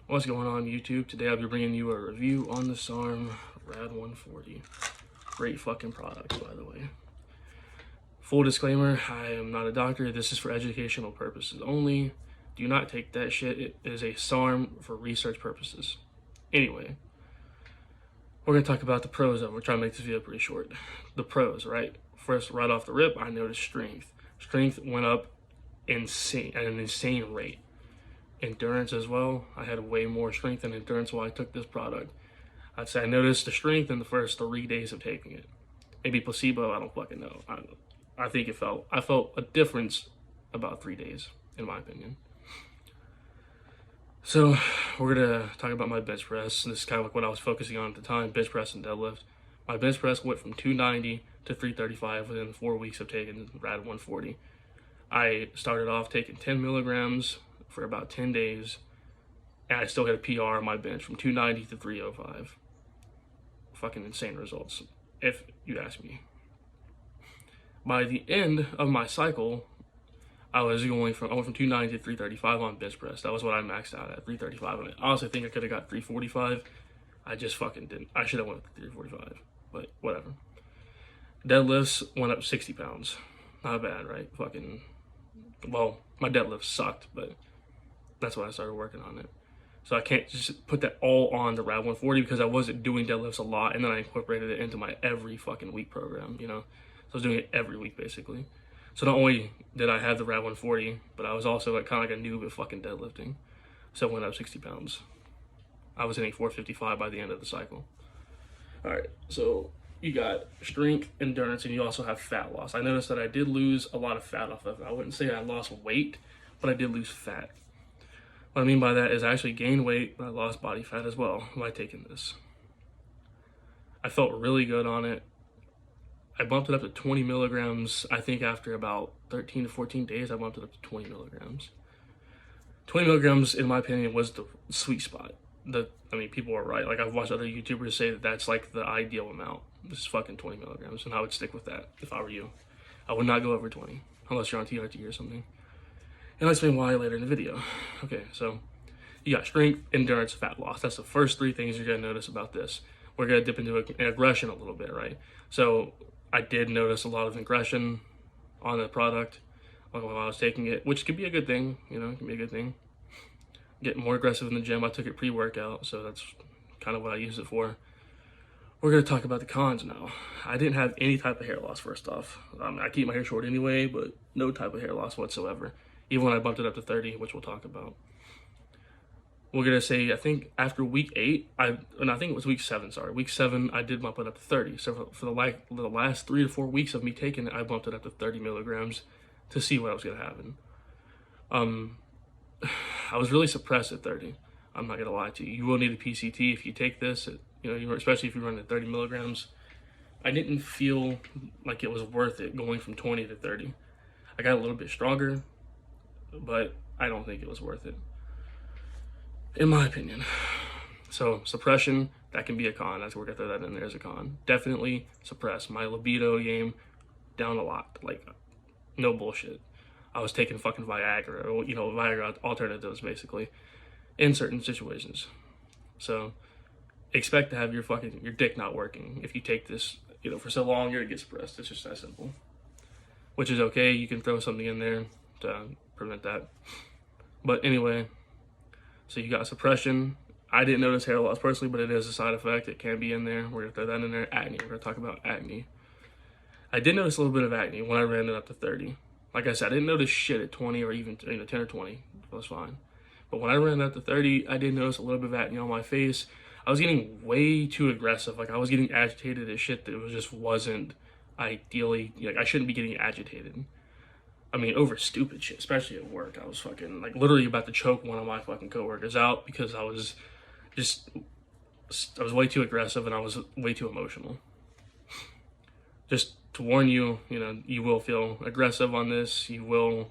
What's going on YouTube? Today I'll be bringing you a review on the SARM Rad 140. Great fucking product, by the way. Full disclaimer, I am not a doctor. This is for educational purposes only. Do not take that shit. It is a SARM for research purposes. Anyway, we're going to talk about the pros of it. We're trying to make this video pretty short. The pros, right? First, right off the rip, I noticed strength. Strength went up at an insane rate. Endurance as well. I had way more strength and endurance while I took this product. I'd say I noticed the strength in the first 3 days of taking it. Maybe placebo, I don't fucking know. I think I felt a difference about 3 days, in my opinion. So we're gonna talk about my bench press. This is kind of like what I was focusing on at the time, bench press and deadlift. My bench press went from 290 to 335 within 4 weeks of taking Rad 140. I started off taking 10 milligrams for about 10 days, and I still had a PR on my bench from 290 to 305. Fucking insane results, if you ask me. By the end of my cycle, I went from 290 to 335 on bench press. That was what I maxed out at, 335. And I honestly think I could have got 345. I just fucking didn't. I should have went with 345, but whatever. Deadlifts went up 60 pounds. Not bad, right? Well, my deadlifts sucked, but that's why I started working on it. So I can't just put that all on the Rad 140 because I wasn't doing deadlifts a lot, and then I incorporated it into my every fucking week program, you know? So I was doing it every week, basically. So not only did I have the Rad 140, but I was also kind of like a noob at fucking deadlifting. So it went up 60 pounds. I was hitting 455 by the end of the cycle. All right, so you got strength, endurance, and you also have fat loss. I noticed that I did lose a lot of fat off of it. I wouldn't say I lost weight, but I did lose fat. What I mean by that is I actually gained weight, but I lost body fat as well by taking this. I felt really good on it. I bumped it up to 20 milligrams. I think after about 13 to 14 days, I bumped it up to 20 milligrams. 20 milligrams, in my opinion, was the sweet spot. People are right. Like, I've watched other YouTubers say that that's like the ideal amount. This is fucking 20 milligrams, and I would stick with that if I were you. I would not go over 20, unless you're on TRT or something. And I'll explain why later in the video. Okay, so you got strength, endurance, fat loss. That's the first three things you're gonna notice about this. We're gonna dip into aggression a little bit, right? So I did notice a lot of aggression on the product while I was taking it, which could be a good thing, you know, it can be a good thing. Getting more aggressive in the gym. I took it pre-workout, so that's kind of what I used it for. We're gonna talk about the cons now. I didn't have any type of hair loss, first off. I keep my hair short anyway, but no type of hair loss whatsoever. Even when I bumped it up to 30, which we'll talk about. We're gonna say, I think after week 8, I think it was week 7, sorry. Week 7, I did bump it up to 30. So for the last 3 to 4 weeks of me taking it, I bumped it up to 30 milligrams to see what was gonna happen. I was really suppressed at 30. I'm not gonna lie to you. You will need a PCT if you take this, especially if you run at 30 milligrams. I didn't feel like it was worth it going from 20 to 30. I got a little bit stronger, but I don't think it was worth it, in my opinion. So suppression, that can be a con. We're gonna throw that in there as a con. Definitely suppress. My libido game down a lot, like no bullshit. I was taking fucking Viagra, or Viagra alternatives basically, in certain situations. So expect to have your dick not working if you take this, for so long. You're gonna get suppressed. It's just that simple. Which is okay. You can throw something in there to prevent that. But anyway, so you got suppression. I didn't notice hair loss personally, but it is a side effect. It can be in there. We're gonna throw that in there. Acne. We're gonna talk about acne. I did notice a little bit of acne when I ran it up to 30. Like I said, I didn't notice shit at 20 or even 10 or 20. It was fine. But when I ran it up to 30, I did notice a little bit of acne on my face. I was getting way too aggressive. Like, I was getting agitated at shit that just wasn't ideally, I shouldn't be getting agitated. Over stupid shit, especially at work. I was literally about to choke one of my fucking coworkers out because I was way too aggressive and I was way too emotional. Just to warn you, you will feel aggressive on this. You will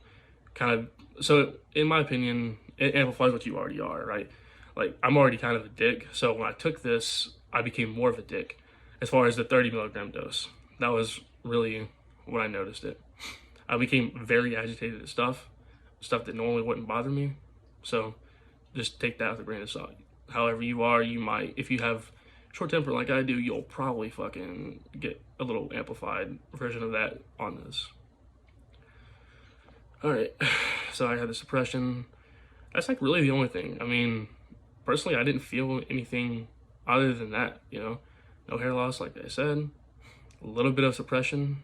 so in my opinion, it amplifies what you already are, right? Like, I'm already kind of a dick. So when I took this, I became more of a dick as far as the 30 milligram dose. That was really when I noticed it. I became very agitated at stuff that normally wouldn't bother me. So just take that with a grain of salt. However you are, you might, if you have short temper like I do, you'll probably fucking get a little amplified version of that on this. Alright, so I had the suppression. That's like really the only thing. I mean, personally, I didn't feel anything other than that, you know. No hair loss, like I said. A little bit of suppression.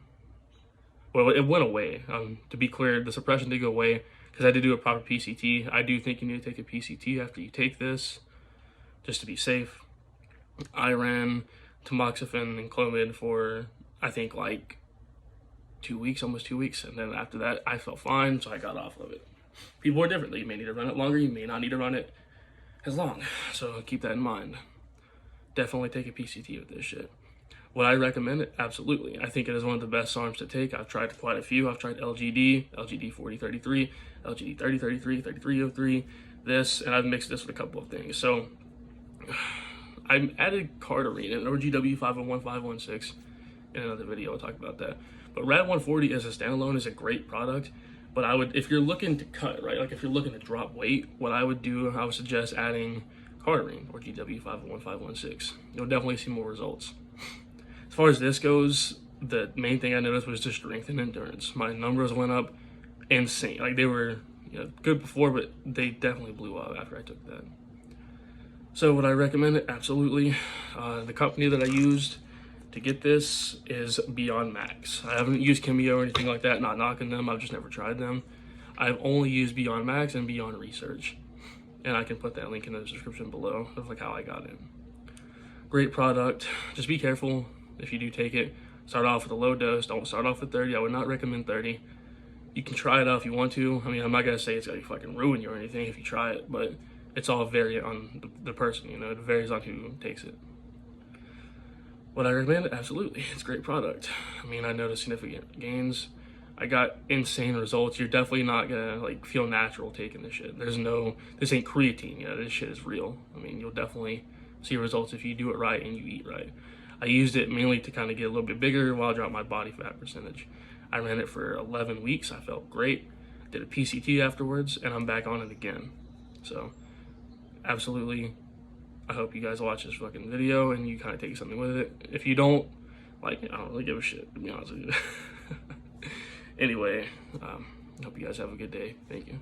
Well, it went away. To be clear, the suppression did go away because I did do a proper PCT. I do think you need to take a PCT after you take this, just to be safe. I ran tamoxifen and Clomid for, I think, like 2 weeks, almost 2 weeks. And then after that, I felt fine, so I got off of it. People are different. You may need to run it longer. You may not need to run it as long. So keep that in mind. Definitely take a PCT with this shit. Would I recommend it? Absolutely. I think it is one of the best SARMs to take. I've tried quite a few. I've tried LGD, LGD 4033, LGD 3033, 3303, this, and I've mixed this with a couple of things. So I added Cardarine and OGW 501516 in another video. I'll talk about that. But Rad 140 as a standalone is a great product. But I would, if you're looking to cut, right, like if you're looking to drop weight, what I would do, I would suggest adding Cardarine or GW 501516. You'll definitely see more results. As far as this goes, the main thing I noticed was just strength and endurance. My numbers went up insane. Like they were, you know, good before, but they definitely blew up after I took that. So would I recommend it? Absolutely. The company that I used to get this is Beyond Max. I haven't used Chemio or anything like that, not knocking them. I've just never tried them. I've only used Beyond Max and Beyond Research. And I can put that link in the description below of like how I got it. Great product. Just be careful if you do take it. Start off with a low dose. Don't start off with 30. I would not recommend 30. You can try it out if you want to. I mean, I'm not gonna say it's gonna fucking ruin you or anything if you try it, but it's all variant on the person, you know, it varies on who takes it. Would I recommend it? Absolutely. It's a great product. I mean, I noticed significant gains. I got insane results. You're definitely not gonna like feel natural taking this shit. This ain't creatine, you know, this shit is real. I mean, you'll definitely see results if you do it right and you eat right. I used it mainly to kind of get a little bit bigger while I dropped my body fat percentage. I ran it for 11 weeks. I felt great. Did a PCT afterwards, and I'm back on it again. So, absolutely, I hope you guys watch this fucking video and you kind of take something with it. If you don't, like, I don't really give a shit, to be honest with you. Anyway, I hope you guys have a good day. Thank you.